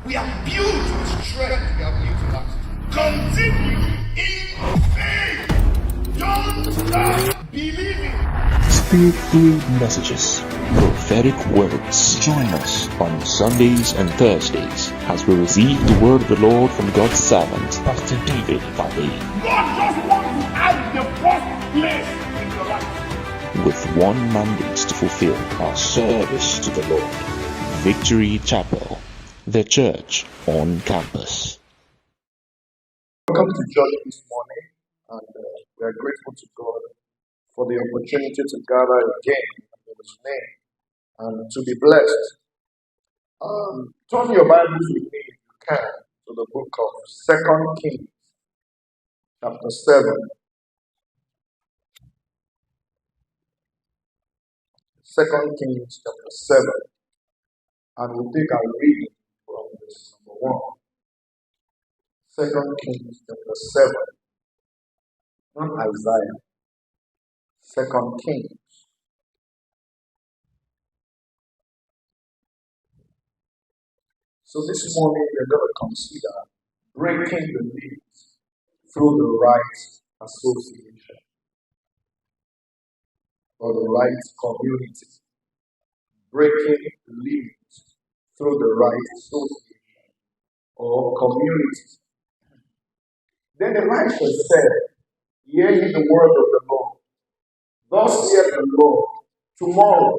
We are built with strength. We are built to last. Continue in faith. Don't stop believing. Spirit-filled messages, prophetic words. Join us on Sundays and Thursdays as we receive the word of the Lord from God's servant, Pastor David Fadeyi. God just wants to add the first place in your life. With one mandate to fulfill: our service to the Lord. Victory Chapel, the church on campus. Welcome to church this morning, and we are grateful to God for the opportunity to gather again in His name and to be blessed. Turn your Bibles with me, if you can, to the book of 2 Kings, chapter 7. 2 Kings, chapter 7. And we'll take our reading from verse number 1. 2 Kings, chapter 7. Not Isaiah. 2 Kings. So this morning we're going to consider breaking the limits through the right association or the right community. Breaking the limits through the right association or community. Then Elisha said, "Hear ye the word of the Lord. Thus saith the Lord, tomorrow,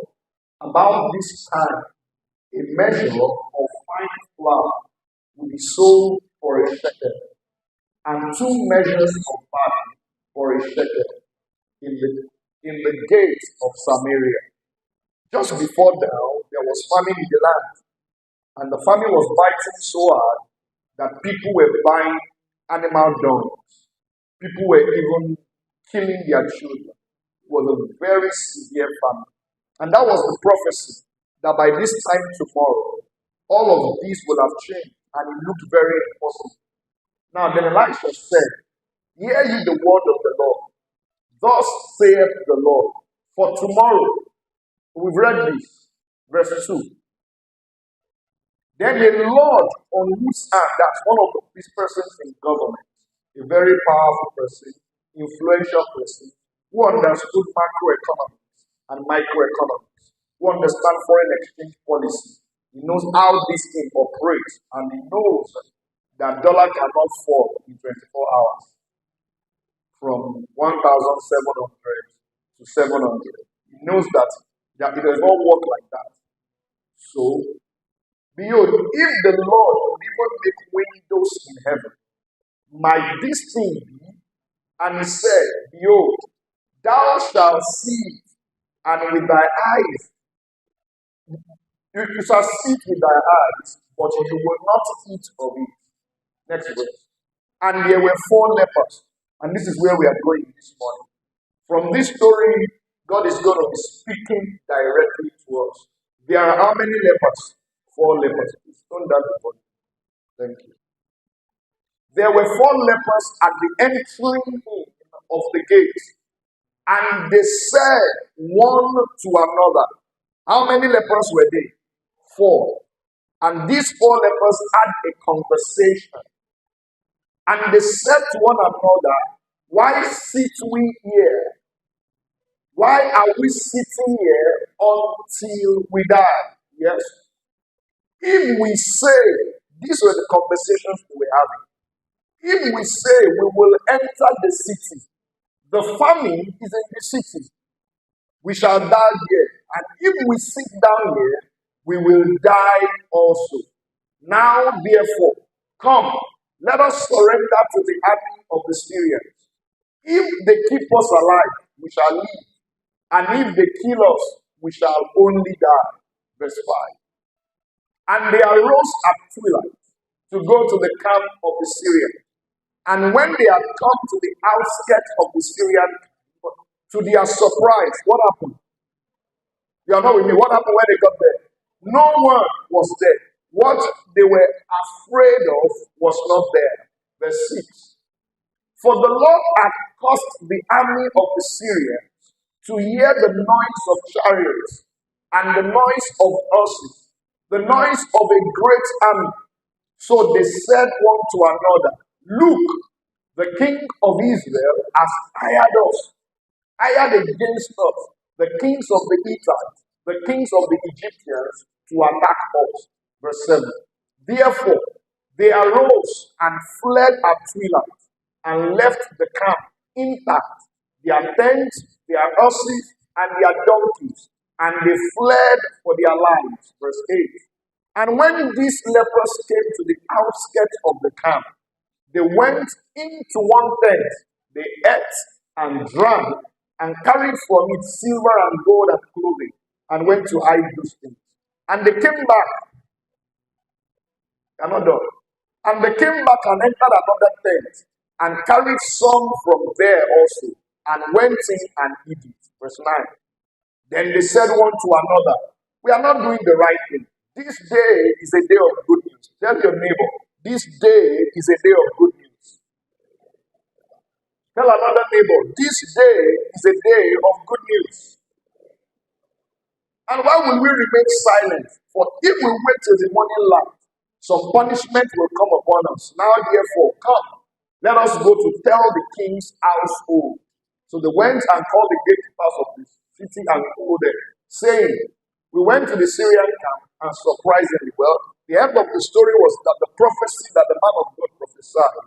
about this time, a measure of fine flour will be sold for a shekel, and 2 measures of barley for a shekel in the gates of Samaria." Just before now, there was famine in the land, and the famine was biting so hard that people were buying animal dung. People were even killing their children. It was a very severe famine. And that was the prophecy, that by this time tomorrow, all of these will have changed, and it looked very impossible. Now then Elisha said, "Hear ye the word of the Lord. Thus saith the Lord, for tomorrow," we've read this, verse 2. "Then a Lord on whose hand," that's one of these persons in government, a very powerful person, influential person, who understood macroeconomics and microeconomics, who understands foreign exchange policy. He knows how this thing operates, and he knows that dollar cannot fall in 24 hours from 1,700 to 700. He knows that it does not work like that. So, behold, if the Lord will even make windows in heaven, might this thing be? And he said, "Behold, thou shalt see it, and with thy eyes, you shall see it with thy eyes, but you will not eat of it." Next verse. "And there were 4 lepers," and this is where we are going this morning. From this story, God is going to be speaking directly to us. There are how many lepers? 4 lepers. Please turn down the volume. Thank you. There were 4 lepers at the entering in of the gate, and they said one to another. How many lepers were they? 4. And these 4 lepers had a conversation, and they said to one another, "Why sit we here? Why are we sitting here until we die?" Yes. If we say, these were the conversations we were having. If we say we will enter the city, the famine is in the city, we shall die here. And if we sit down here, we will die also. Now, therefore, come, let us surrender to the army of the Syrians. If they keep us alive, we shall live. And if they kill us, we shall only die. Verse 5. And they arose at twilight to go to the camp of the Syrians. And when they had come to the outskirts of the Syrian camp, to their surprise, what happened? You are not with me. What happened when they got there? No one was there. What they were afraid of was not there. Verse 6. For the Lord had caused the army of the Syrians to hear the noise of chariots and the noise of horses, the noise of a great army. So they said one to another, Look, the king of Israel has hired against us, the kings of the Hittites, the kings of the Egyptians, to attack us. Verse 7. Therefore, they arose and fled at twilight and left the camp intact, their tents, their horses, and their donkeys, and they fled for their lives. Verse 8. And when these lepers came to the outskirts of the camp, they went into one tent, they ate and drank, and carried from it silver and gold and clothing, and went to hide those things. And they came back, another, and they came back and entered another tent, and carried some from there also, and went in and hid it. Verse 9. Then they said one to another, We are not doing the right thing. This day is a day of good news. Tell your neighbor, this day is a day of good news. Tell another neighbor, this day is a day of good news. And why will we remain silent? For if we wait till the morning light, some punishment will come upon us. Now therefore, come, let us go to tell the king's household. So they went and called the gatekeepers of the city and told them, saying, We went to the Syrian camp, and surprisingly, the end of the story was that the prophecy that the man of God prophesied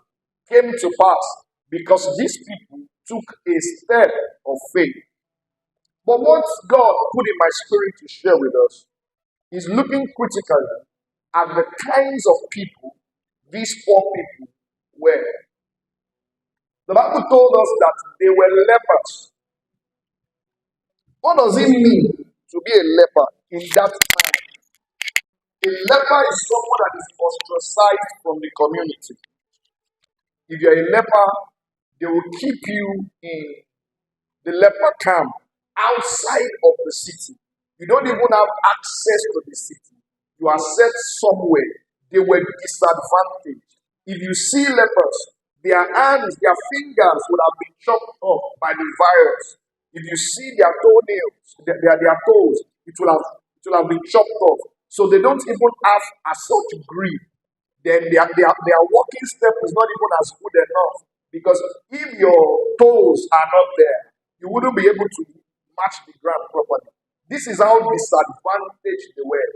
came to pass because these people took a step of faith. But what God put in my spirit to share with us is looking critically at the kinds of people these poor people were. The Bible told us that they were lepers. What does it mean to be a leper in that time? A leper is someone that is ostracized from the community. If you're a leper, they will keep you in the leper camp outside of the city. You don't even have access to the city. You are set somewhere. They were disadvantaged. If you see lepers, their hands, their fingers would have been chopped off by the virus. If you see their toenails, their toes, it will have been chopped off. So they don't even have as such grip. Then their walking step is not even as good enough. Because if your toes are not there, you wouldn't be able to match the ground properly. This is how disadvantaged they were.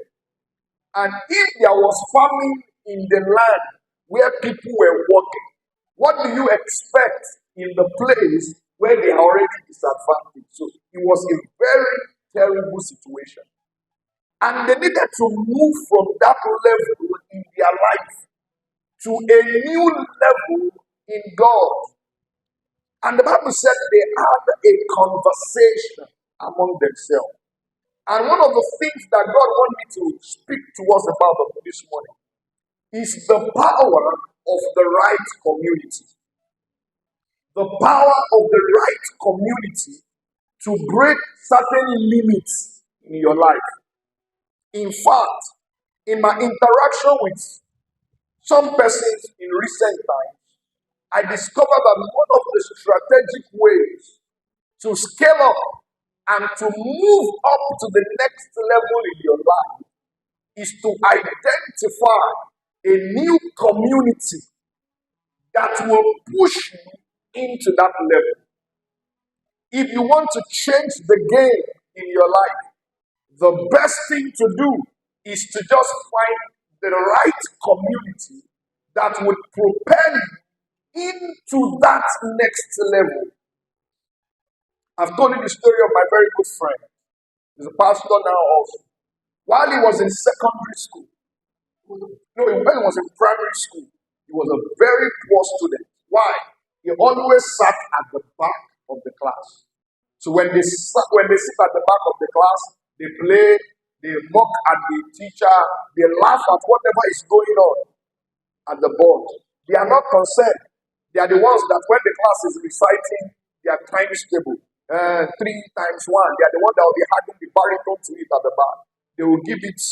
And if there was famine in the land where people were working, what do you expect in the place where they are already disadvantaged? So it was a very terrible situation. And they needed to move from that level in their life to a new level in God. And the Bible said they had a conversation among themselves. And one of the things that God wants me to speak to us about this morning is the power of the right community. The power of the right community to break certain limits in your life. In fact, in my interaction with some persons in recent times, I discovered that one of the strategic ways to scale up and to move up to the next level in your life is to identify a new community that will push you into that level. If you want to change the game in your life, the best thing to do is to just find the right community that would propel you into that next level. I've told you the story of my very good friend. He's a pastor now also. While he was in secondary school, no, when he was in primary school, he was a very poor student. Why? He always sat at the back of the class. So when they sit at the back of the class, they play, they mock at the teacher, they laugh at whatever is going on at the board. They are not concerned. They are the ones that when the class is reciting their times table, 3 times 1, they are the ones that will be adding the baritone to it at the back. They will give it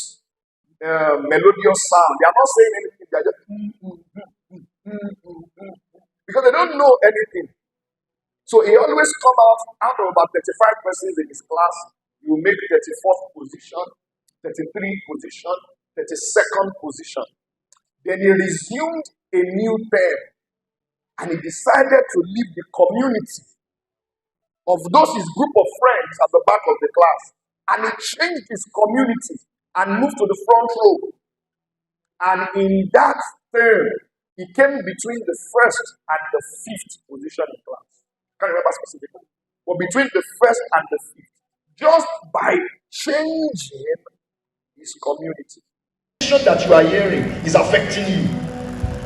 melodious sound. They are not saying anything. They are just because they don't know anything. So he always come out of about 35 persons in his class. He will make 34th position, 33rd position, 32nd position. Then he resumed a new term and he decided to leave the community of those his group of friends at the back of the class. And he changed his community and moved to the front row. And in that term, he came between the first and the fifth position in class. Can't remember specifically. But between the first and the fifth. Just by changing his community. The that you are hearing is affecting you.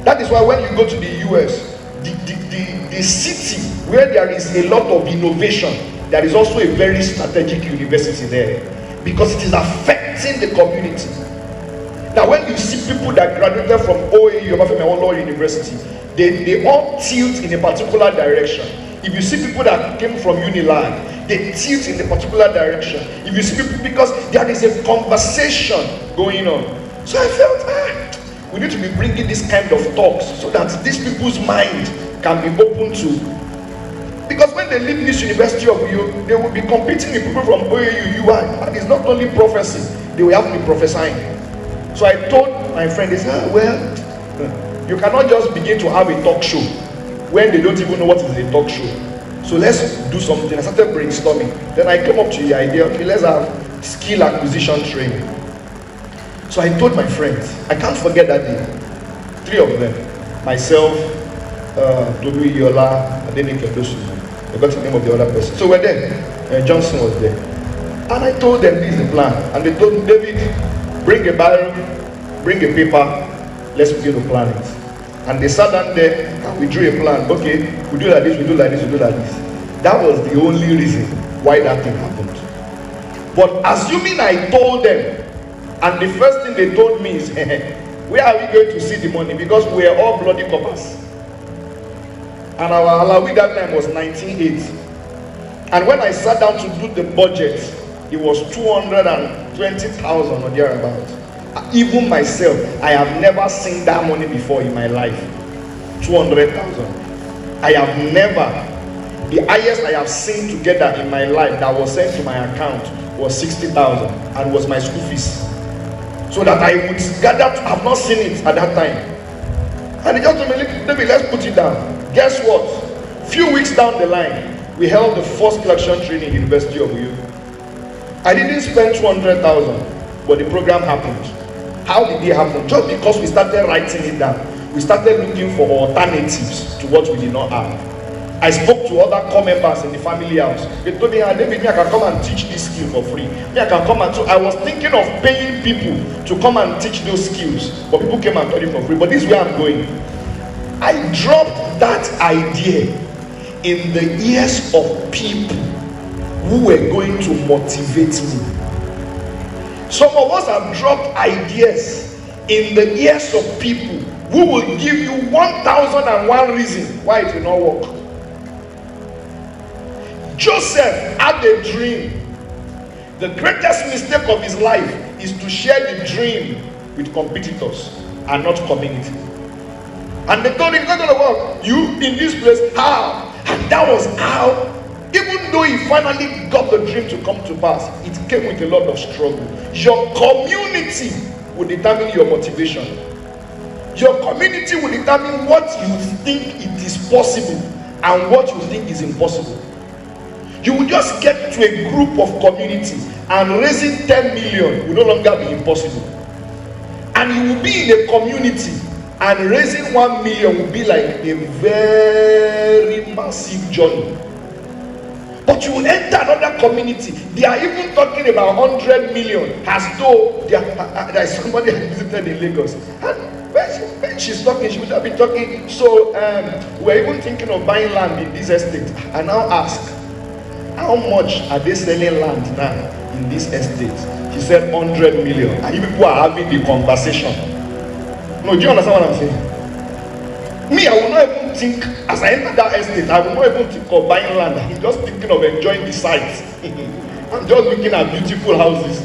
That is why when you go to the US, the city where there is a lot of innovation, there is also a very strategic university there, because it is affecting the community. Now when you see people that graduated from OAU, University, they all tilt in a particular direction. If you see people that came from Unilag, they tilt in a particular direction. If you see people, because there is a conversation going on. So I felt, we need to be bringing this kind of talks so that these people's mind can be open to. Because when they leave this University of Uniuyo, they will be competing with people from OAU, UI. And it's not only prophecy, they will have to be prophesying. So I told my friend, they said, well, you cannot just begin to have a talk show when they don't even know what is a talk show. So let's do something. I started brainstorming. Then I came up to the idea, okay, let's have skill acquisition training. So I told my friends, I can't forget that day. 3 of them, myself, Uniuyo, and then I forgot the name of the other person. So we're there. Johnson was there. And I told them this is the plan. And they told me, David, bring a barrel, bring a paper, let's begin to plan it. And they sat down there and we drew a plan. Okay, we do like this, we do like this, we do like this. That was the only reason why that thing happened. But assuming I told them, and the first thing they told me is, where are we going to see the money? Because we are all bloody coppers. And our alawi that time was 19.8. And when I sat down to do the budget, it was 220,000 or thereabouts. Even myself, I have never seen that money before in my life. 200,000. I have never. The highest I have seen together in my life that was sent to my account was 60,000 and was my school fees. So that I would gather. I've not seen it at that time. And he just told me, David, let's put it down. Guess what? Few weeks down the line, we held the first collection training in University of Uniuyo. I didn't spend 200,000, but the program happened. How did it happen? Just because we started writing it down. We started looking for alternatives to what we did not have. I spoke to other core members in the family house. They told me, David, I can come and teach this skill for free. I can come and so I was thinking of paying people to come and teach those skills, but people came and taught it for free. But this is where I'm going. I dropped that idea in the ears of people who were going to motivate me. Some of us have dropped ideas in the ears of people who will give you 1,001 reasons why it will not work. Joseph had a dream. The greatest mistake of his life is to share the dream with competitors and not community. And they told him, it's not going to work. You in this place, how? And that was how. Even though he finally got the dream to come to pass, it came with a lot of struggle. Your community will determine your motivation. Your community will determine what you think it is possible and what you think is impossible. You will just get to a group of community and raising 10 million will no longer be impossible. And you will be in a community and raising 1 million will be like a very massive journey. But you will enter another community. They are even talking about 100 million as though there is somebody that visited in Lagos. And when she's talking, she would have been talking. So we're even thinking of buying land in this estate. I now ask, how much are they selling land now in this estate? She said 100 million. And you people are having the conversation. No, do you understand what I'm saying? Me, I will not even think, as I enter that estate, I will not even think of buying land. I'm just thinking of enjoying the sights. I'm just looking at beautiful houses.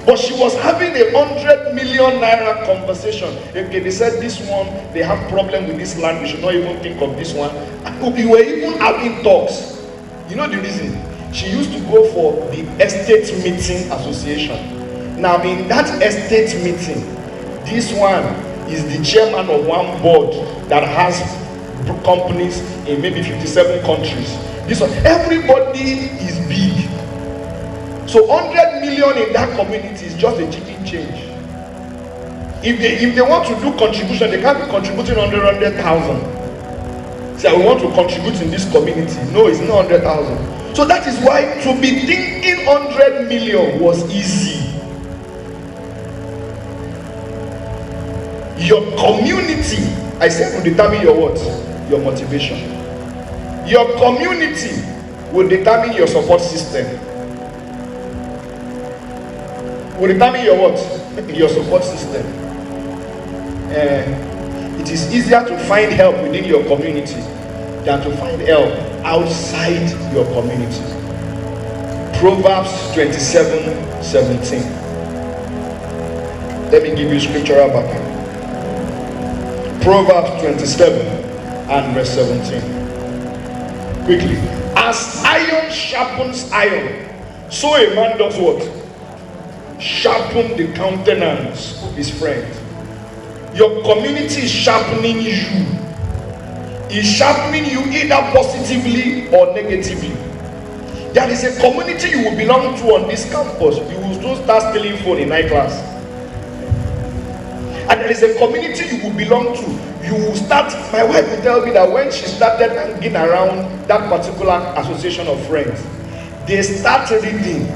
But she was having a 100 million naira conversation. Okay, they said this one, they have problem with this land. We should not even think of this one. And we were even having talks. You know the reason? She used to go for the estate meeting association. Now in that estate meeting, this one, is the chairman of one board that has companies in maybe 57 countries. This one, everybody is big. So 100 million in that community is just a chicken change. If they want to do contribution, they can't be contributing 100,000. Say, we want to contribute in this community. No, it's not 100,000. So that is why to be thinking 100 million was easy. Your community, I said, will determine your what? Your motivation. Your community will determine your support system. Will determine your what? Your support system. It is easier to find help within your community than to find help outside your community. Proverbs 27:17. Let me give you scriptural backup. Proverbs 27 and verse 17. Quickly. As iron sharpens iron, so a man does what? Sharpen the countenance of his friend. Your community is sharpening you. Is sharpening you either positively or negatively. There is a community you will belong to on this campus. You will don't start stealing phone in night class. And there is a community you will belong to. You will start. My wife will tell me that when she started hanging around that particular association of friends, they start reading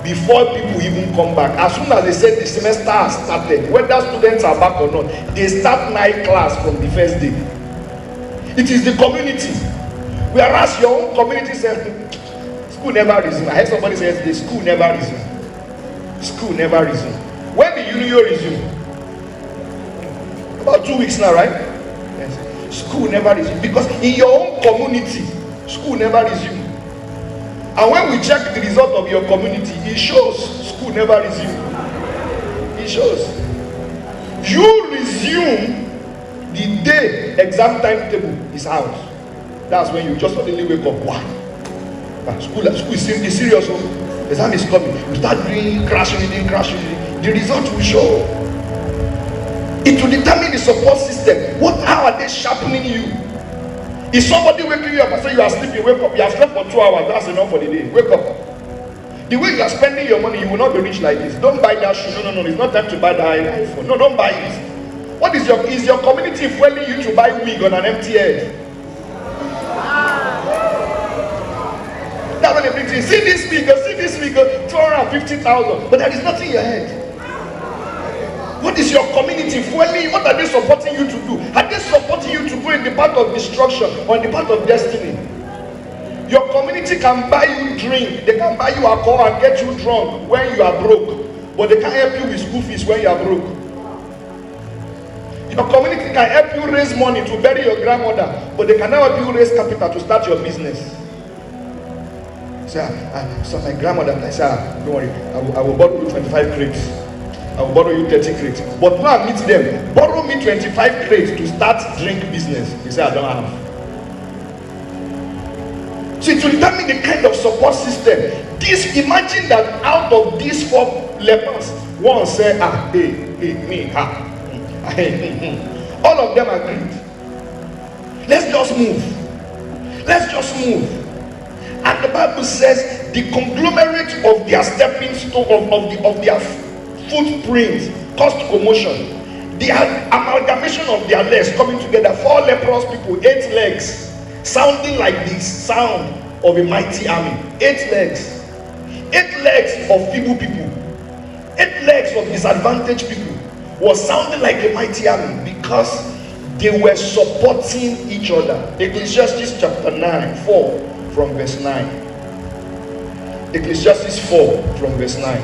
before people even come back. As soon as they say the semester has started, whether students are back or not, they start night class from the first day. It is the community. Whereas your own community says school never resume. I heard somebody say the school never resume. School never resume. When the Uniuyo resume? About 2 weeks now, right? Yes. School never resume. Because in your own community, school never resume. And when we check the result of your community, it shows school never resume. It shows. You resume the day exam timetable is out. That's when you just suddenly wake up. Wow. School is serious. Exam is coming. You start doing crash reading. The result will show. It will determine the support system. How are they sharpening you? Is somebody waking you up and say you are sleeping, wake up, you have slept for 2 hours, that's enough for the day. Wake up. The way you are spending your money, you will not be rich like this. Don't buy that shoe. No, it's not time to buy that iPhone. No, don't buy it. What is your community fueling you to buy wig on an empty head? That's what they bring to you. See this wig, 250,000, but there is nothing in your head. What is your community fueling you? What are they supporting you to do? Are they supporting you to go in the path of destruction or in the path of destiny? Your community can buy you drink, they can buy you alcohol and get you drunk when you are broke, but they can't help you with school fees when you are broke. Your community can help you raise money to bury your grandmother, but they cannot help you raise capital to start your business. So my grandmother, I said, don't worry, I will borrow you 25 crates. I will borrow you 30 crates. But when I meet them, borrow me 25 crates to start drink business. They say, I don't have. So it will determine the kind of support system. Imagine that out of these 4 lepers, one said, me. All of them agreed. Let's just move. And the Bible says the conglomerate of their stepping stone, of their footprints caused commotion. The amalgamation of their legs coming together, 4 leprous people, 8 legs, sounding like the sound of a mighty army. 8 legs. 8 legs of feeble people, 8 legs of disadvantaged people was sounding like a mighty army because they were supporting each other. Ecclesiastes chapter 4 from verse 9. Ecclesiastes 4 from verse 9.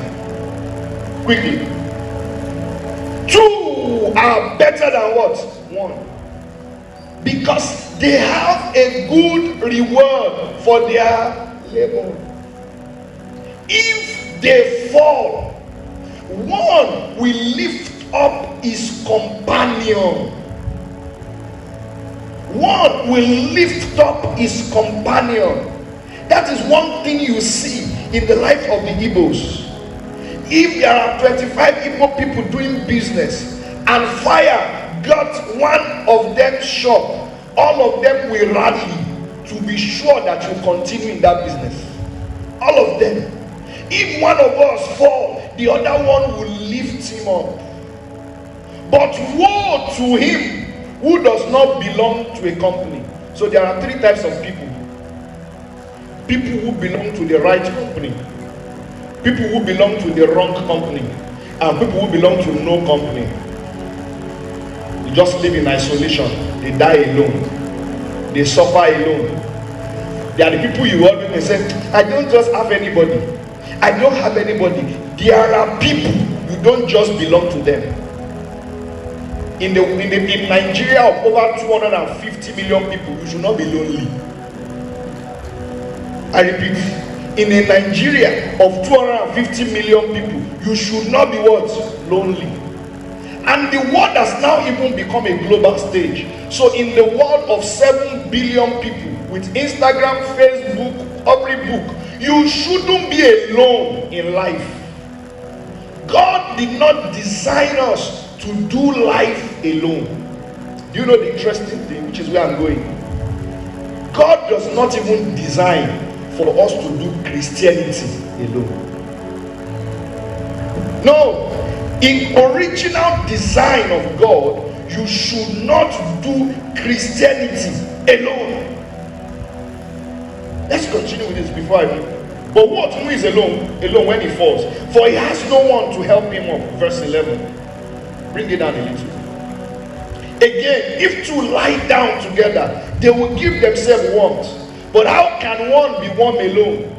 Quickly. 2 are better than what? 1. Because they have a good reward for their labor. If they fall, one will lift up his companion. One will lift up his companion. That is one thing you see in the life of the Igbos. If there are 25 Igbo people doing business and fire got one of them shop, all of them will rally to be sure that you continue in that business. All of them. If one of us fall, the other one will lift him up. But woe to him who does not belong to a company. So there are three types of people. People who belong to the right company, people who belong to the wrong company, and people who belong to no company. They just live in isolation. They die alone. They suffer alone. They are the people you always say, I don't just have anybody. I don't have anybody. There are people, you don't just belong to them. In Nigeria of over 250 million people, you should not be lonely. I repeat, in a Nigeria of 250 million people, you should not be what? Lonely. And the world has now even become a global stage. So in the world of 7 billion people, with Instagram, Facebook, every book, you shouldn't be alone in life. God did not design us to do life alone. Do you know the interesting thing, which is where I'm going? God does not even design for us to do Christianity alone. No, in original design of God, you should not do Christianity alone. Let's continue with this before I do. But what? Who is alone? Alone when he falls. For he has no one to help him up. Verse 11. Bring it down a little. Again, if two lie down together, they will give themselves warmth. But how can one be warm alone?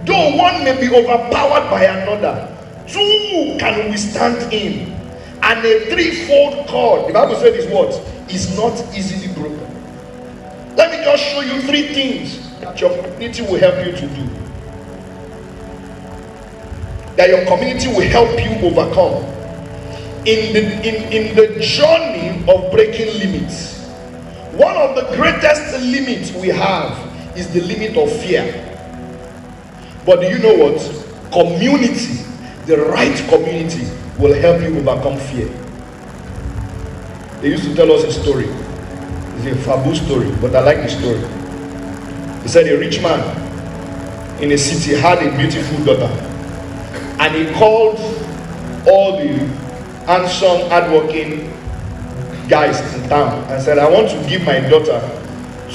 Though one may be overpowered by another, two can withstand him. And a threefold cord, the Bible says is what? Is not easily broken. Let me just show you three things that your community will help you to do. That your community will help you overcome. In the journey of breaking limits, one of the greatest limits we have is the limit of fear. But do you know what? Community, the right community, will help you overcome fear. They used to tell us a story. It's a fabulous story, but I like the story. He said a rich man in a city had a beautiful daughter, and he called all the handsome, hardworking guys in town and said, I want to give my daughter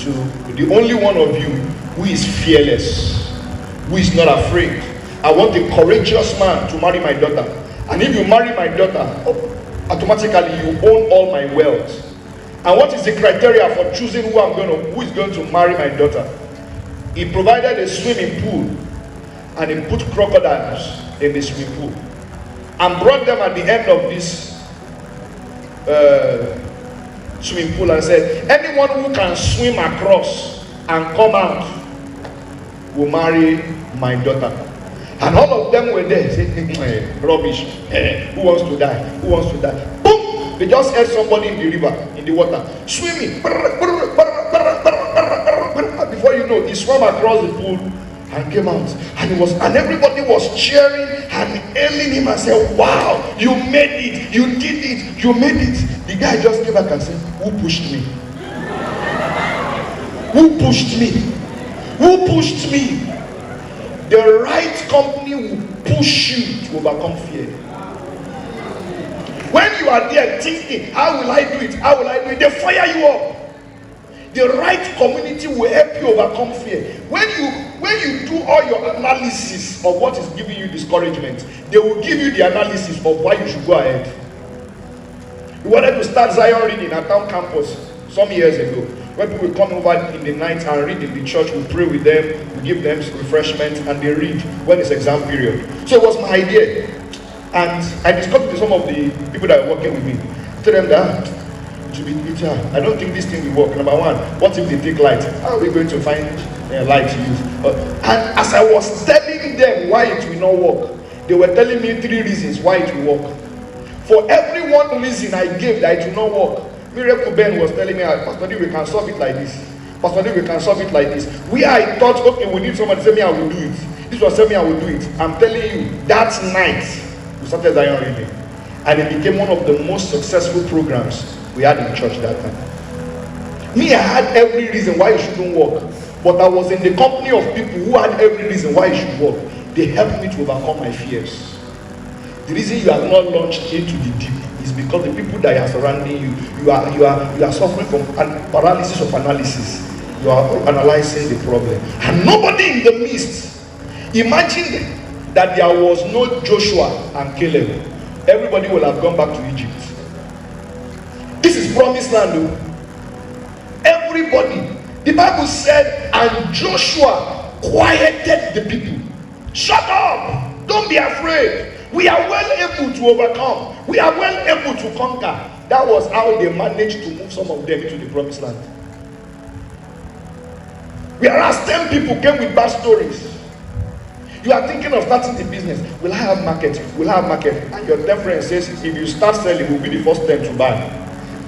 to the only one of you who is fearless, who is not afraid. I want a courageous man to marry my daughter. And if you marry my daughter, automatically you own all my wealth. And what is the criteria for choosing who is going to marry my daughter? He provided a swimming pool, and he put crocodiles in the swimming pool and brought them at the end of this swimming pool and said, anyone who can swim across and come out will marry my daughter. And all of them were there saying, rubbish, who wants to die? Who wants to die? Boom! They just heard somebody in the river, in the water, swimming. Before you know, he swam across the pool and came out. And everybody was cheering and hailing him and said, wow, you made it, you did it, you made it. The guy just came back and said, who pushed me? Who pushed me? Who pushed me? The right company will push you to overcome fear. When you are there thinking, how will I do it? How will I do it? They fire you up. The right community will help you overcome fear. When you do all your analysis of what is giving you discouragement, they will give you the analysis of why you should go ahead. We wanted to start Zion reading at town campus some years ago. When people come over in the night and read in the church, we pray with them, we give them refreshment, and they read when it's exam period. So it was my idea. And I discussed with some of the people that are working with me. I told them that I don't think this thing will work. Number one, what if they take light? How are we going to find light to use? And as I was telling them why it will not work, they were telling me three reasons why it will work. For every one reason I gave that it will not work, Miracle Ben was telling me, Pastor David, we can solve it like this. Pastor David, we can solve it like this. I thought, okay, we need someone to tell me I will do it. This was telling me I will do it. I'm telling you, that night, we started Zion reading. And it became one of the most successful programs we had in church that time. Me, I had every reason why it shouldn't work, but I was in the company of people who had every reason why it should work. They helped me to overcome my fears. The reason you have not launched into the deep is because the people that are surrounding you, you are suffering from paralysis of analysis. You are analyzing the problem, and nobody in the midst. Imagine that there was no Joshua and Caleb. Everybody will have gone back to Egypt. This is promised land, though. Everybody. The Bible said, and Joshua quieted the people. Shut up! Don't be afraid. We are well able to overcome. We are well able to conquer. That was how they managed to move some of them into the promised land. Whereas 10 people came with bad stories. You are thinking of starting the business. Will I have market? Will I have market? And your 10 friend says, if you start selling, we'll be the first 10 to buy.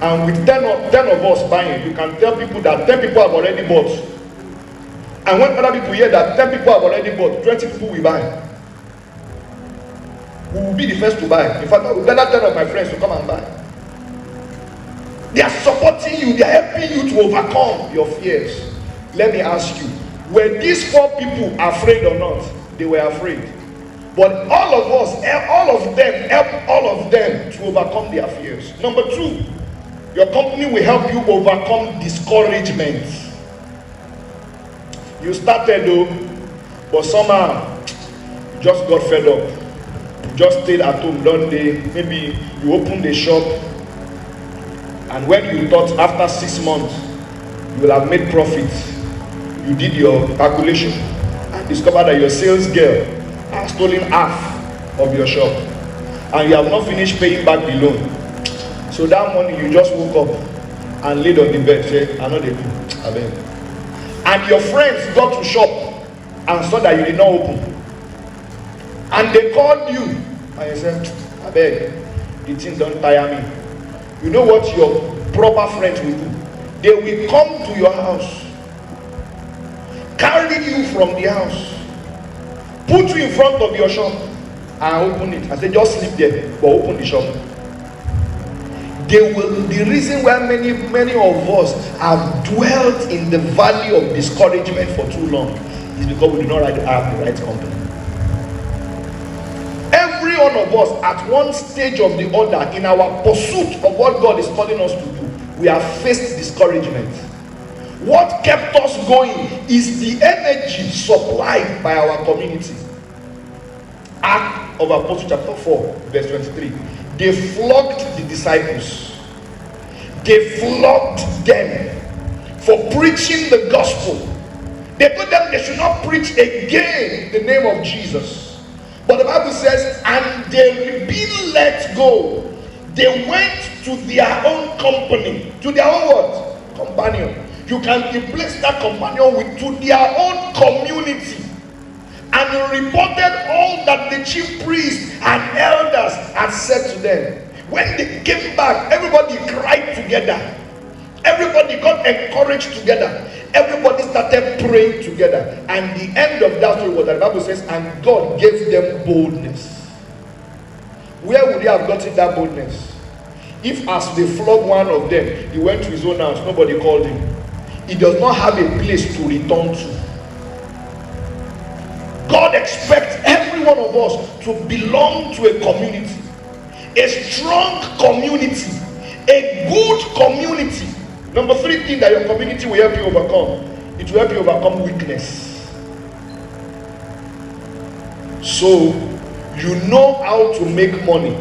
And with 10 of us buying, you can tell people that 10 people have already bought. And when other people hear that 10 people have already bought, 20 people will buy. We will be the first to buy. In fact, I will better 10 of my friends to come and buy. They are supporting you. They are helping you to overcome your fears. Let me ask you, were these 4 people afraid or not? They were afraid. But all of us, all of them, help all of them to overcome their fears. Number 2, your company will help you overcome discouragement. You started though, but somehow you just got fed up. You just stayed at home one day. Maybe you opened a shop, and when you thought after 6 months you will have made profit, you did your calculation and discovered that your sales girl has stolen half of your shop, and you have not finished paying back the loan. So that morning you just woke up and laid on the bed, say, I know they do. And your friends got to shop and saw that you did not open. And they called you and you said, I beg, the thing don't tire me. You know what your proper friends will do? They will come to your house, carry you from the house, put you in front of your shop and open it. I said, just sleep there, but open the shop. The reason why many of us have dwelt in the valley of discouragement for too long is because we do not have the right company. Every one of us at one stage of the other in our pursuit of what God is calling us to do, we have faced discouragement. What kept us going is the energy supplied by our community. Act of Apostles chapter 4 verse 23. They flogged the disciples. They flogged them for preaching the gospel. They told them they should not preach again the name of Jesus. But the Bible says, and they being let go, they went to their own company, to their own what? Companion. You can replace that companion with to their own community. And he reported all that the chief priests and elders had said to them. When they came back, everybody cried together. Everybody got encouraged together. Everybody started praying together. And the end of that story was that the Bible says, and God gave them boldness. Where would they have gotten that boldness? If as they flogged one of them, he went to his own house, nobody called him. He does not have a place to return to. God expects every one of us to belong to a community, a strong community, a good community. Number 3 thing that your community will help you overcome, it will help you overcome weakness. So you know how to make money,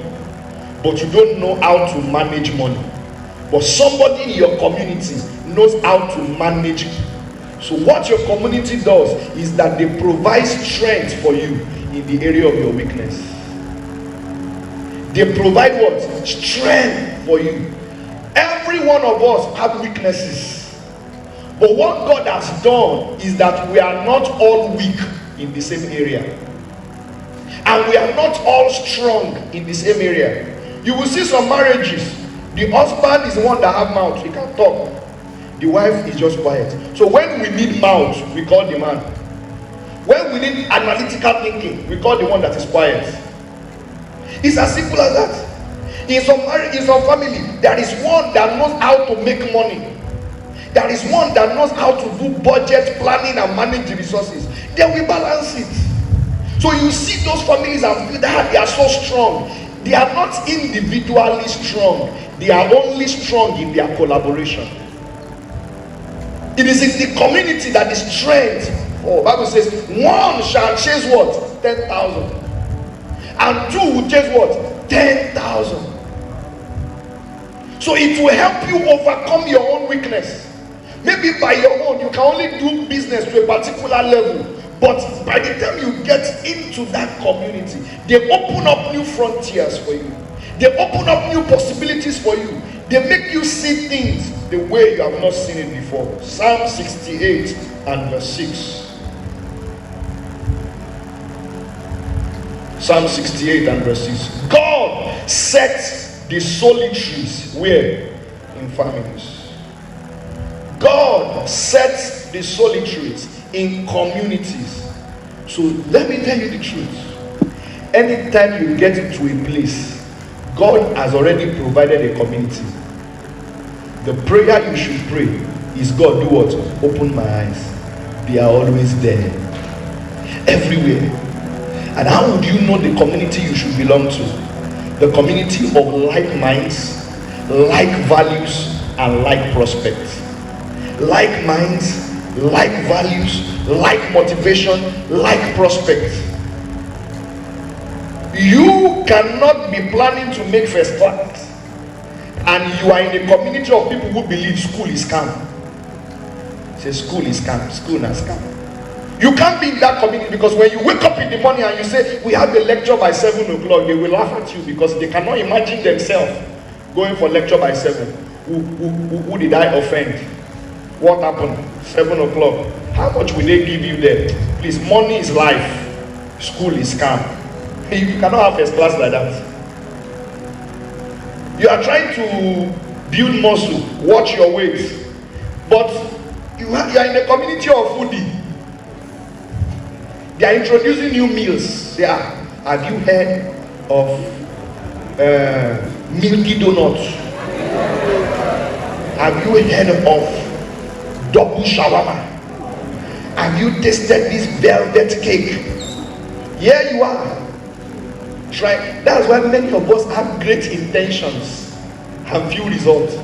but you don't know how to manage money. But somebody in your community knows how to manage. So what your community does is that they provide strength for you in the area of your weakness. They provide what? Strength for you. Every one of us have weaknesses. But what God has done is that we are not all weak in the same area. And we are not all strong in the same area. You will see some marriages. The husband is the one that have mouth. He can talk. The wife is just quiet. So when we need mouth, we call the man. When we need analytical thinking, we call the one that is quiet. It's as simple as that. In some marriage, in some family, there is one that knows how to make money. There is one that knows how to do budget planning and manage the resources. They will balance it. So you see those families and feel that they are so strong. They are not individually strong. They are only strong in their collaboration. It is in the community that the strength. Oh, Bible says, one shall chase what? 10,000. And two will chase what? 10,000. So it will help you overcome your own weakness. Maybe by your own, you can only do business to a particular level. But by the time you get into that community, they open up new frontiers for you. They open up new possibilities for you. They make you see things the way you have not seen it before. Psalm 68 and verse 6. Psalm 68 and verse 6. God sets the solitaries where? In families. God sets the solitaries in communities. So let me tell you the truth. Anytime you get to a place, God has already provided a community. The prayer you should pray is, God, do what? Open my eyes. They are always there. Everywhere. And how would you know the community you should belong to? The community of like minds, like values, and like prospects. Like minds, like values, like motivation, like prospects. You cannot be planning to make first class and you are in a community of people who believe school is scam. Say school is scam, school not scam. You can't be in that community, because when you wake up in the morning and you say we have a lecture by 7 o'clock, they will laugh at you because they cannot imagine themselves going for lecture by 7. Who did I offend? What happened? 7 o'clock. How much will they give you there? Please, money is life. School is scam. You cannot have first class like that. You are trying to build muscle, watch your weight, but you are in a community of foodie. They are introducing new meals. Have you heard of Milky Donuts? Have you heard of double shawarma? Have you tasted this velvet cake? Here you are. Try. That's why many of us have great intentions and few results.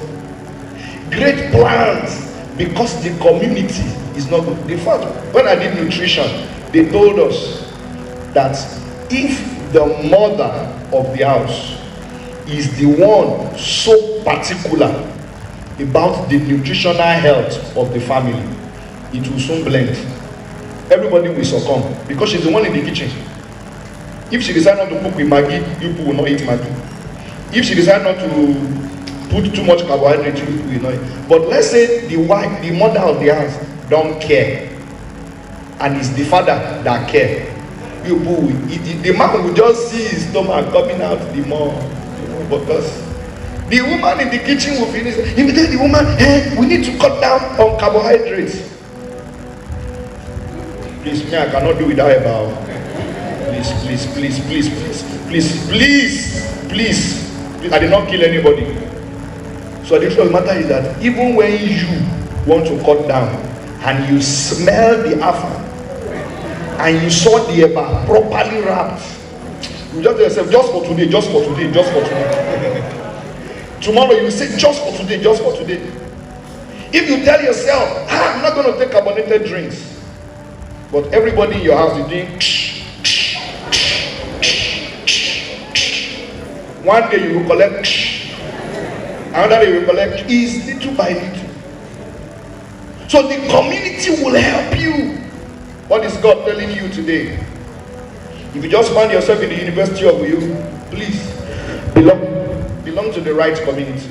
Great plans, because the community is not good. In fact, when I did nutrition, they told us that if the mother of the house is the one so particular about the nutritional health of the family, it will soon blend. Everybody will succumb because she's the one in the kitchen. If she decides not to cook with Maggi, you people will not eat Maggi. If she decides not to put too much carbohydrate, you people will not eat. But let's say the wife, the mother of the house, don't care, and it's the father that care. You people will eat. The man will just see his stomach coming out the more, because the woman in the kitchen will finish. He will tell the woman, hey, we need to cut down on carbohydrates. Please, me, I cannot do without about. Please. I did not kill anybody. So the truth of the matter is that even when you want to cut down and you smell the alpha and you saw the eba properly wrapped, you just tell yourself, just for today. Tomorrow you will say, just for today. If you tell yourself, I'm not going to take carbonated drinks, but everybody in your house is doing, one day you will collect, another day you will collect, is little by little. So the community will help you. What is God telling you today? If you just find yourself in the University of Uniuyo, please belong to the right community.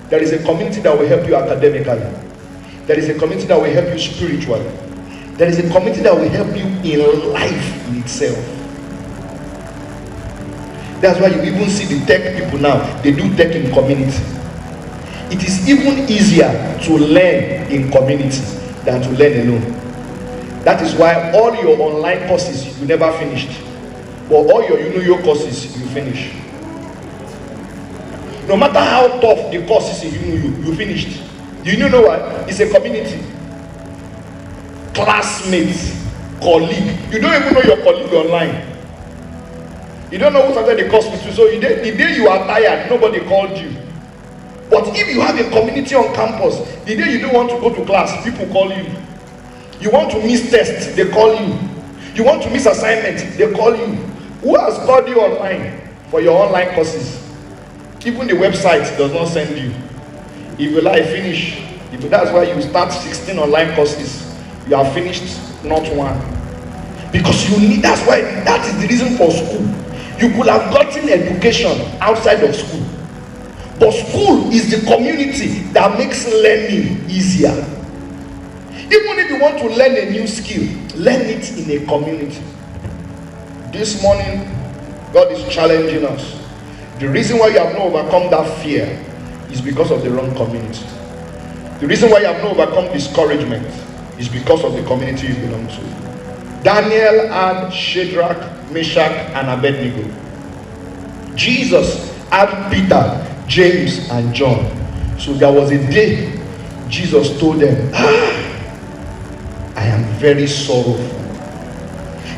There is a community that will help you academically. There is a community that will help you spiritually. There is a community that will help you in life in itself. That's why you even see the tech people now, they do tech in community. It is even easier to learn in community than to learn alone. That is why all your online courses you never finished, but all your Uniuyo courses you finish. No matter how tough the course is in Uniuyo, you finished. You know what? It's a community. Classmates, colleague. You don't even know your colleague online. You don't know who started the course with you. So the day you are tired, nobody called you. But if you have a community on campus, the day you don't want to go to class, people call you. You want to miss tests, they call you. You want to miss assignments, they call you. Who has called you online for your online courses? Even the website does not send you. If you like finish, that's why you start 16 online courses, you have finished not one. Because you need, that is the reason for school. You could have gotten education outside of school. But school is the community that makes learning easier. Even if you want to learn a new skill, learn it in a community. This morning, God is challenging us. The reason why you have not overcome that fear is because of the wrong community. The reason why you have not overcome discouragement is because of the community you belong to. Daniel had Shadrach, Meshach, and Abednego. Jesus had Peter, James, and John. So there was a day Jesus told them, I am very sorrowful.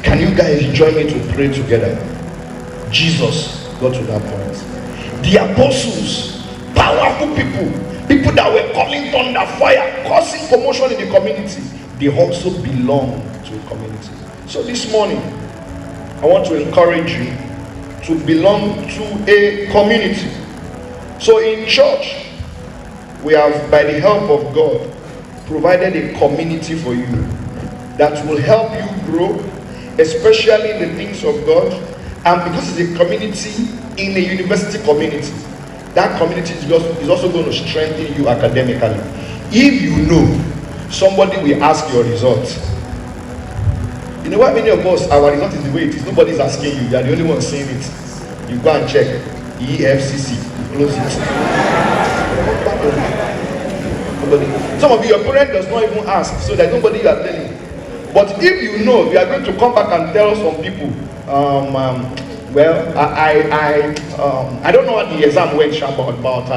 Can you guys join me to pray together? Jesus got to that point. The apostles, powerful people that were calling thunder, fire, causing commotion in the community, they also belong to a community. So this morning, I want to encourage you to belong to a community. So in church, we have, by the help of God, provided a community for you that will help you grow, especially in the things of God. And because it's a community in a university community, that community is also going to strengthen you academically. If you know somebody will ask your results, you know why many of us, our result is the way it is. Nobody's asking you. You are the only one saying it. You go and check EFCC, you close it. Nobody. Some of you, your parent does not even ask, so there's nobody you are telling. But if you know, you are going to come back and tell some people, well, I don't know what the exam went about.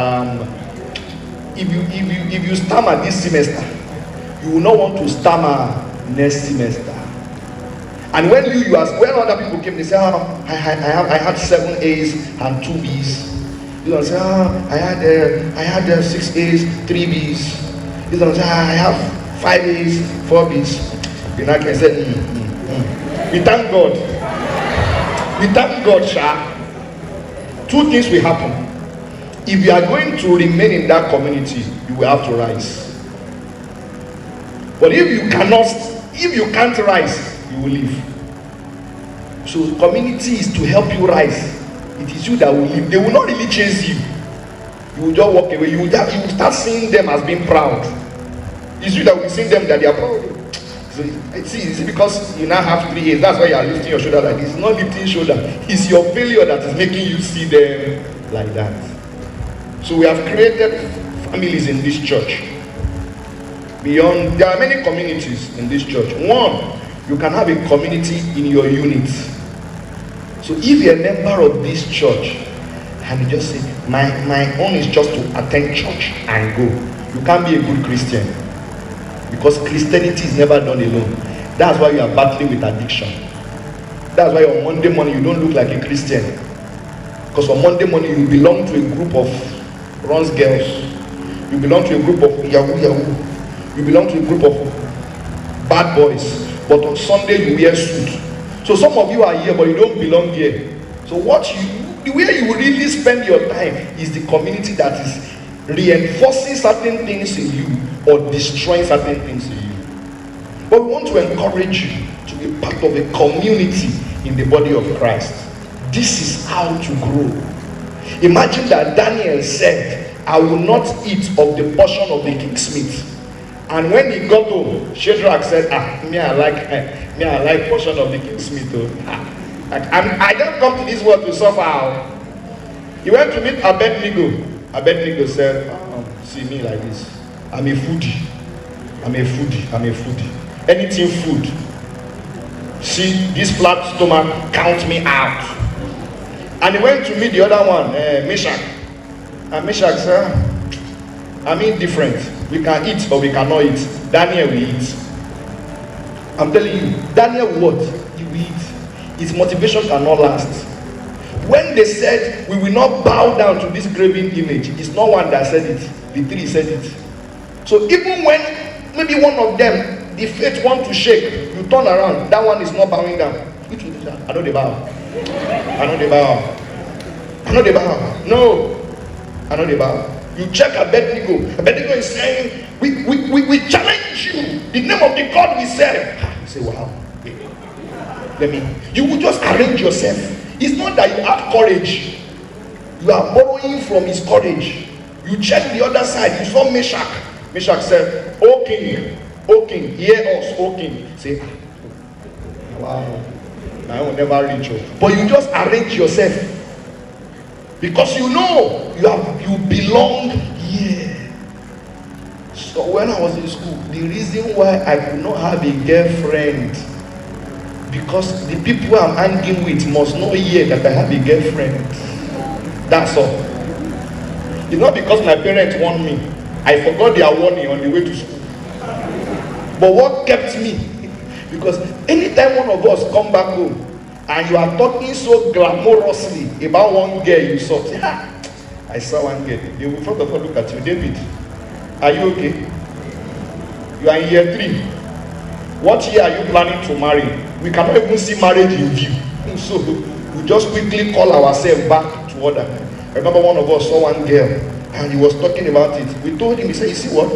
If you stammer this semester, you will not want to stammer next semester. And when when other people came, they say, I had 7 A's and 2 B's. You don't say, I had 6 A's, 3 B's. You don't say, I have 5 A's, 4 B's. You know, I can say, We thank God. We thank God, sir. 2 things will happen. If you are going to remain in that community, you will have to rise. But if you can't rise, you will leave. So community is to help you rise. It is you that will leave. They will not really chase you. You will just walk away. You will start seeing them as being proud. It's you that will see them that they are proud. So it's because you now have 3 A's. That's why you are lifting your shoulder like this. It's not lifting shoulder. It's your failure that is making you see them like that. So we have created families in this church. There are many communities in this church. One, you can have a community in your unit. So if you're a member of this church and you just say, my own is just to attend church and go, you can't be a good Christian, because Christianity is never done alone. That's why you are battling with addiction. That's why on Monday morning you don't look like a Christian, because on Monday morning you belong to a group of runs girls, you belong to a group of yahoo, you belong to a group of bad boys, but on Sunday you wear suit. So some of you are here but you don't belong here. So the way you really spend your time is the community that is reinforcing certain things in you or destroying certain things in you. But we want to encourage you to be part of a community in the body of Christ. This is how to grow. Imagine that Daniel said, I will not eat of the portion of the king's meat. And when he got home, Shadrach said, I like portion of the king's meat. I don't come to this world to suffer. He went to meet Abednego. Abednego said, see me like this. I'm a foodie. Anything food. See, this flat stomach, count me out. And he went to meet the other one, Meshach. And Meshach said, I'm indifferent. We can eat or we cannot eat. Daniel will eat. I'm telling you, Daniel what? He will eat. His motivation cannot last. When they said, we will not bow down to this graven image, it's not one that said it. The three said it. So even when maybe one of them, the faith want to shake, you turn around, that one is not bowing down. Which one is that? I know they bow. I know they bow. I know they bow. No. I know they bow. You check Abednego. Abednego is saying, we challenge you. The name of the God we serve. You say, wow. You will just arrange yourself. It's not that you have courage. You are borrowing from his courage. You check the other side. You saw Meshach. Meshach said, O king, hear us, O king. Say, wow, I will never reach you. But you just arrange yourself. Because you know you belong here. So when I was in school, the reason why I could not have a girlfriend, because the people I'm hanging with must not hear that I have a girlfriend. That's all. It's not because my parents want me. I forgot their warning on the way to school. But what kept me? Because anytime one of us come back home and you are talking so glamorously about one girl you saw, say, I saw one girl. They will first of all look at you. David, are you okay? You are in year 3. What year are you planning to marry? We cannot even see marriage in view. So we just quickly call ourselves back to order. I remember one of us saw one girl and he was talking about it. We told him, he said, you see what?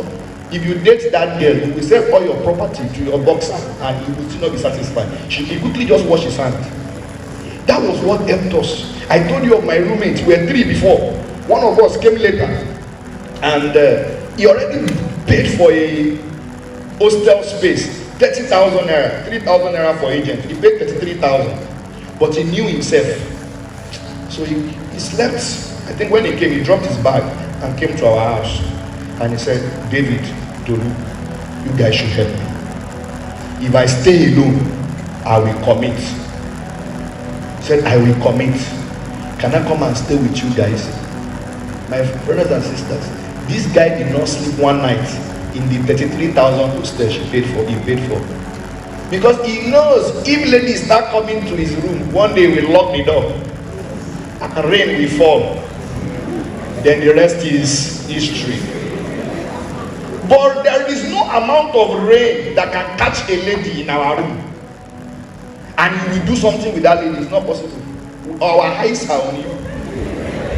If you date that girl, you will sell all your property to your boxer and you will still not be satisfied. He quickly just washed his hand. That was what helped us. I told you of my roommates. We were 3 before. One of us came later and he already paid for a hostel space. 30,000 naira, 3,000 naira for agent. He paid 33,000, but he knew himself. So he slept. I think when he came, he dropped his bag and came to our house. And he said, David, Tolu, you guys should help me. If I stay alone, I will commit. He said, I will commit. Can I come and stay with you guys? My brothers and sisters, this guy did not sleep one night in the 33,000 hostel he paid for. Because he knows if ladies start coming to his room, one day we'll lock the door and rain will fall. Then the rest is history. But there is no amount of rain that can catch a lady in our room. And you will do something with that lady. It's not possible. Our eyes are on you.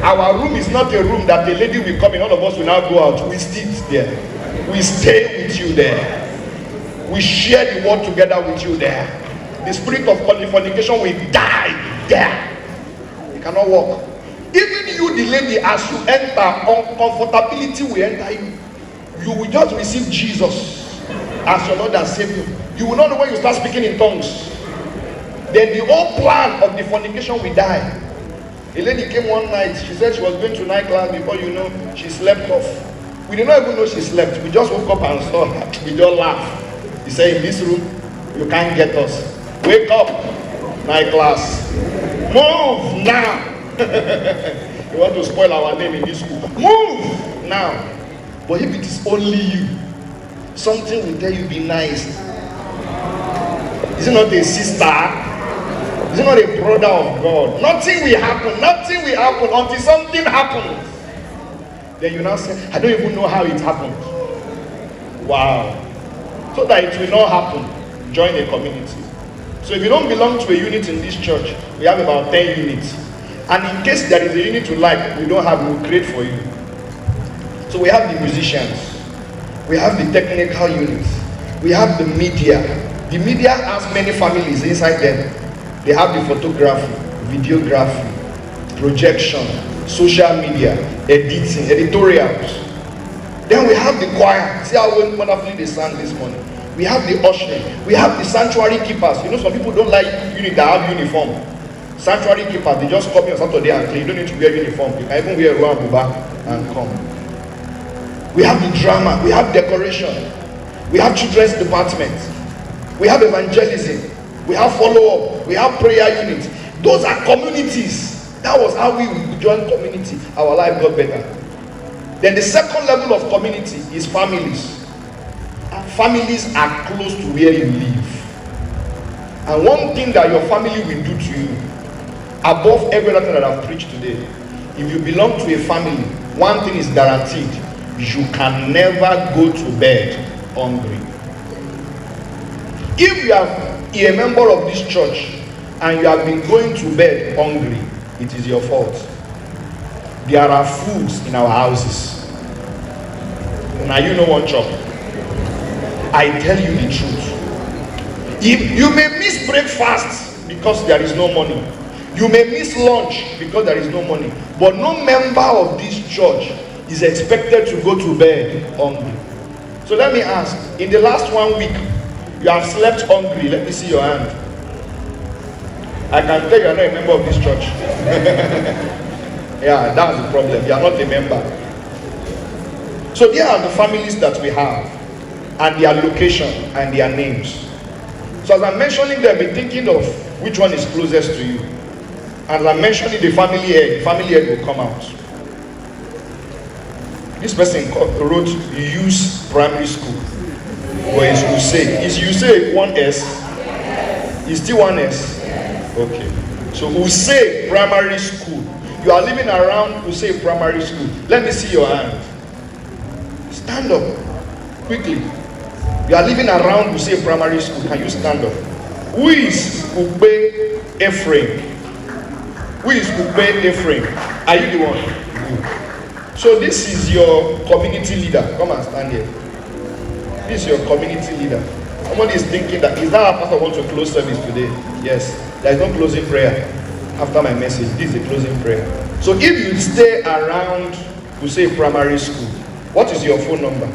Our room is not a room that the lady will come in, all of us will now go out. We sit there. We stay with you there. We share the word together with you there. The spirit of fornication will die there. You cannot walk. Even you, the lady, as you enter, uncomfortability will enter you. You will just receive Jesus as your Lord and Savior. You will not know when you start speaking in tongues. Then the whole plan of the fornication will die. A lady came one night. She said she was going to night class. Before you know, she slept off. We did not even know she slept. We just woke up and saw her. We just laughed. He said, in this room, you can't get us. Wake up, night class. Move now. You want to spoil our name in this school. Move now. But if it is only you, something will tell you, be nice. Is it not a sister? Is it not a brother of God? Nothing will happen. Nothing will happen until something happens. Then you now say, I don't even know how it happened. Wow. So that it will not happen, join a community. So if you don't belong to a unit in this church, we have about 10 units. And in case there is a unit you like, we don't have, we will create for you. So we have the musicians, we have the technical units, we have the media. The media has many families inside them. They have the photography, videography, projection, social media, editing, editorials. Then we have the choir. See how wonderfully they sang this morning. We have the ushering. We have the sanctuary keepers. You know, some people don't like unit that have uniform. Sanctuary keepers, they just come here on Saturday and clean. You don't need to wear uniform. You can even wear a round buba and come. We have the drama. We have decoration. We have children's department. We have evangelism. We have follow-up. We have prayer units. Those are communities. That was how we joined community. Our life got better. Then the second level of community is families. Families are close to where you live. And one thing that your family will do to you, above every other thing that I've preached today, if you belong to a family, one thing is guaranteed: you can never go to bed hungry. If you are a member of this church and you have been going to bed hungry, it is your fault. There are foods in our houses. Now you know one chop. I tell you the truth. If you may miss breakfast because there is no money, you may miss lunch because there is no money, but no member of this church is expected to go to bed hungry. So let me ask, in the last 1 week, you have slept hungry? Let me see your hand. I can tell you are not a member of this church. Yeah, that's the problem. You are not a member. So there are the families that we have, and their location and their names. So as I'm mentioning them, be thinking of which one is closest to you. As I'm mentioning the family head will come out. This person wrote Use Primary School. Or is Usay? Is Usay one S? Is still one S? Okay. So Usay Primary School. You are living around Usay Primary School. Let me see your hand. Stand up quickly. You are living around Usay Primary School. Can you stand up? Who is Ube Ephraim? Who is Ube Ephraim? Are you the one? So this is your community leader. Come and stand here. This is your community leader. Somebody is thinking that, is that our pastor wants to close service today? Yes. There is no closing prayer after my message. This is a closing prayer. So if you stay around Usay Primary School, what is your phone number?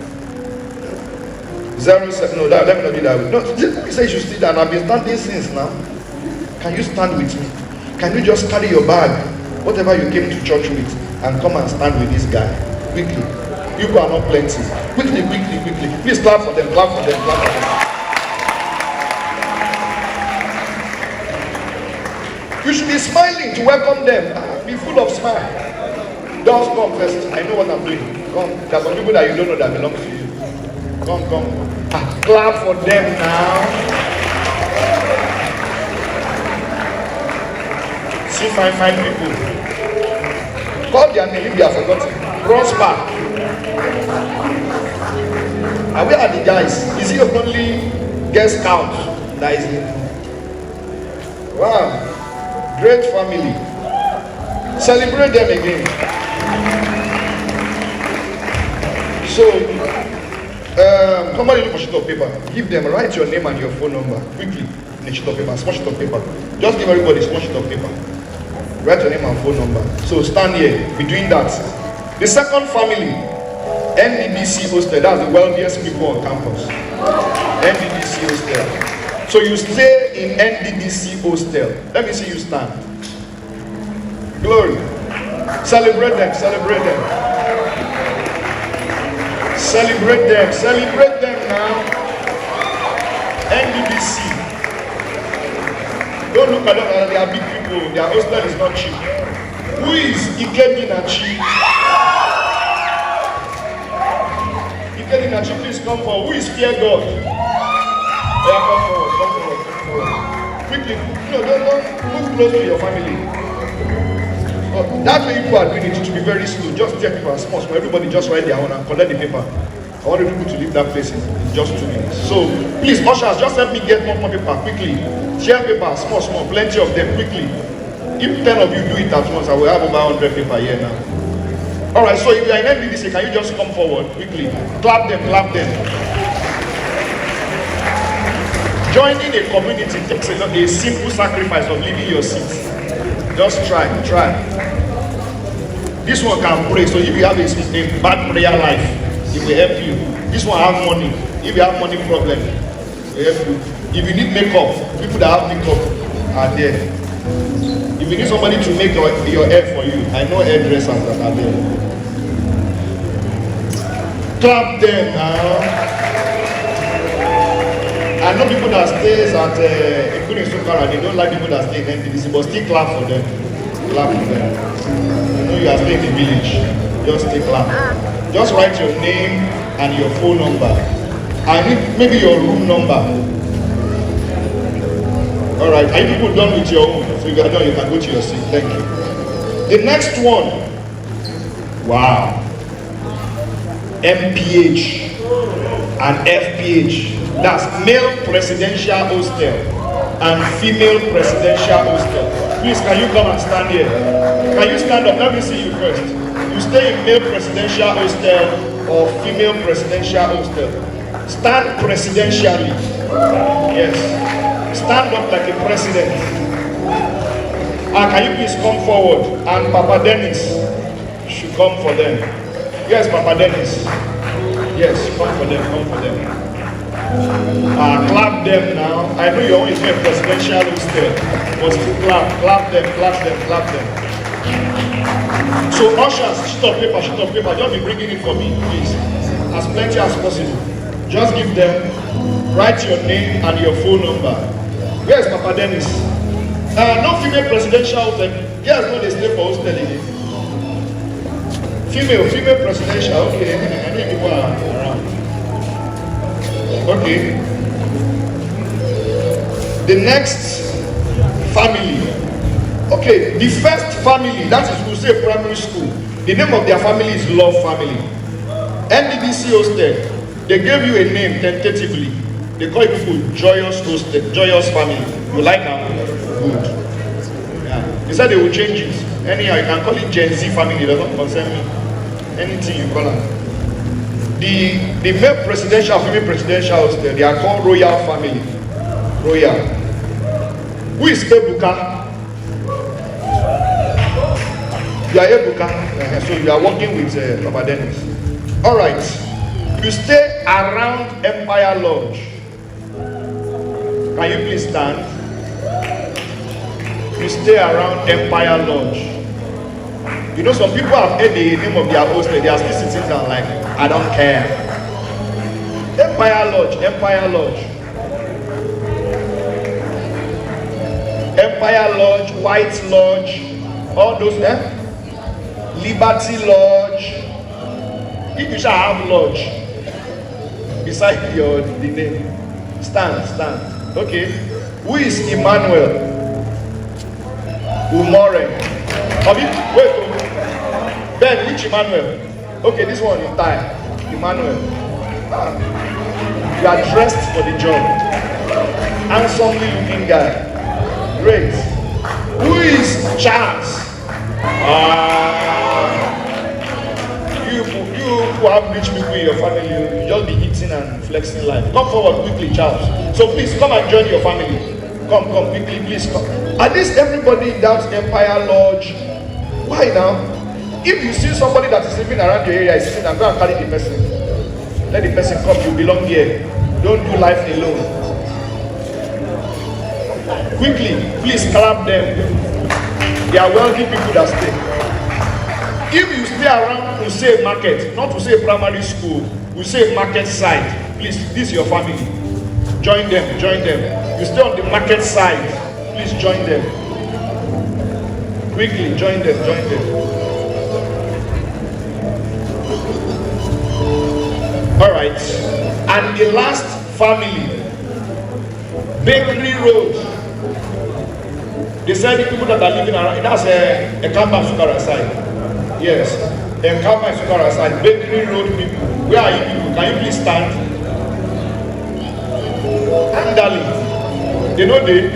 07. No, let me not do that. No, he said you should stay down. I've been standing since now. Can you stand with me? Can you just carry your bag, whatever you came to church with, and come and stand with this guy? Quickly. You are not plenty. Quickly. Please clap for them, clap for them, clap for them. You should be smiling to welcome them. Be full of smile. Don't come first. I know what I'm doing. Come. There are some people that you don't know that belong to you. Come. Clap for them now. See fine people. Call their name if they are forgotten. Prosper. And where are the guys? Is he only guest scout that is here? Wow. Great family. Celebrate them again. So, somebody look for sheet of paper. Give them, write your name and your phone number quickly in a sheet of paper, small sheet of paper. Just give everybody a small sheet of paper. Write your name and phone number. So stand here, be doing that. The second family, NDDC hostel. That's the wealthiest people on campus. NDDC hostel. So you stay in NDDC hostel. Let me see you stand. Glory. Celebrate them. Celebrate them now. NDDC. Don't look at them, they are big people. Their hostel is not cheap. Who is Ikedinachi? Ikedinachi, please come forward. Who is Fear God? Yeah, come forward. Quickly. No, don't move close to your family. That way people are doing it, to be very slow. Just take people and small. Everybody just write their own and collect the paper. I want the people to leave that place in just 2 minutes. So, please, ushers, just help me get more paper quickly. Share paper, small, plenty of them quickly. If 10 of you do it at once, I will have over 100 paper here now. Alright, so if you are in NBDC, can you just come forward quickly? Clap them. Joining a community takes a simple sacrifice of leaving your seat. Just try. This one can pray, so if you have a bad prayer life, it will help you. This one have money. If you have money problem, it will help you. If you need makeup, people that have makeup are there. If you need somebody to make your hair for you, I know hairdressers that are there. Clap them now. I know people that stays at including Sokara, they don't like people that stay in NPDC, but still clap for them. I know you are staying in the village. Just stay clap. Just write your name and your phone number. I need maybe your room number. All right, are you people done with your own? So if you are done, you can go to your seat. Thank you. The next one. Wow. MPH and FPH. That's male presidential hostel and female presidential hostel. Please, can you come and stand here? Can you stand up? Let me see you first. You stay in male presidential hostel or female presidential hostel. Stand presidentially. Yes. Stand up like a president. And can you please come forward? And Papa Dennis should come for them. Yes, Papa Dennis. Yes, come for them, come for them. Clap them now. I know you're always a presidential hostel, but still clap them, clap them, clap them. So ushers, sheet of paper, just be bringing it for me, please. As plenty as possible. Just give them, write your name and your phone number. Where's Papa Dennis? No female presidential hostel. Yes, no, they stay for hostel again. Female presidential, okay, I think people are around. Okay. The next family. Okay, the first family, that is, we'll say primary school. The name of their family is Love Family. NDDC hosted, they gave you a name tentatively. They call people Joyous Hosted, Joyous Family. You like that? Good. Yeah. They said they will change it. Anyhow, you can call it Gen Z family, it doesn't concern me. Anything you call it. The male presidential, female presidential hostel, they are called Royal Family. Royal. Who is Ebuka? You are Ebuka. So you are working with Papa Dennis. Alright. You stay around Empire Lodge. Can you please stand? You stay around Empire Lodge. You know, some people have heard the name of their hostel. They are still sitting down like, I don't care. Empire Lodge, Empire Lodge. Empire Lodge, White Lodge, all those, Liberty Lodge. If you shall have lodge beside the name, stand. Okay. Who is Emmanuel? Umore. Wait. Ben, which Emmanuel? Okay, this one in tie. Emmanuel. You are dressed for the job. Handsomely looking guy. Great. Who is Charles? You who have rich people in your family, you just be eating and flexing life. Come forward quickly, Charles. So please come and join your family. Come quickly, please come. At least everybody in that Empire Lodge. Why now? If you see somebody that is living around your area, is sitting and go and carry the person. Let the person come, you belong here. Don't do life alone. Quickly, please clap them. They are wealthy people that stay. If you stay around, we say market, not to say primary school, we say market side. Please, this is your family. Join them. You stay on the market side. Please join them. Quickly, join them. Alright. And the last family, Bakery Road. They said the people that are living around, that's a Kamba Sukara side. Yes, a Kamba Sukara side, Bakery Road people. Where are you people? Can you please stand? Andali. They know they.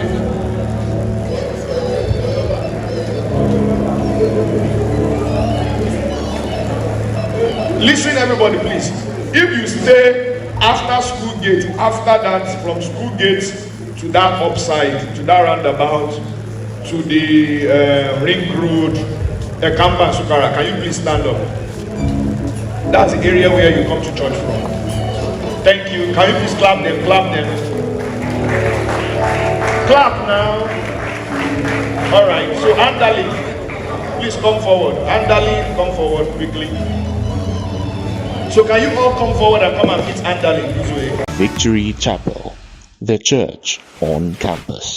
Listen, everybody, please. If you stay after school gate, after that, from school gate to that upside, to that roundabout, to the ring road, Ekamba Sukara, can you please stand up? That's the area where you come to church from. Thank you. Can you please clap them? Clap now. Alright, so Andali, please come forward. Andali, come forward quickly. So can you all come forward and come and meet Andali this way? Victory Chapel, the church on campus.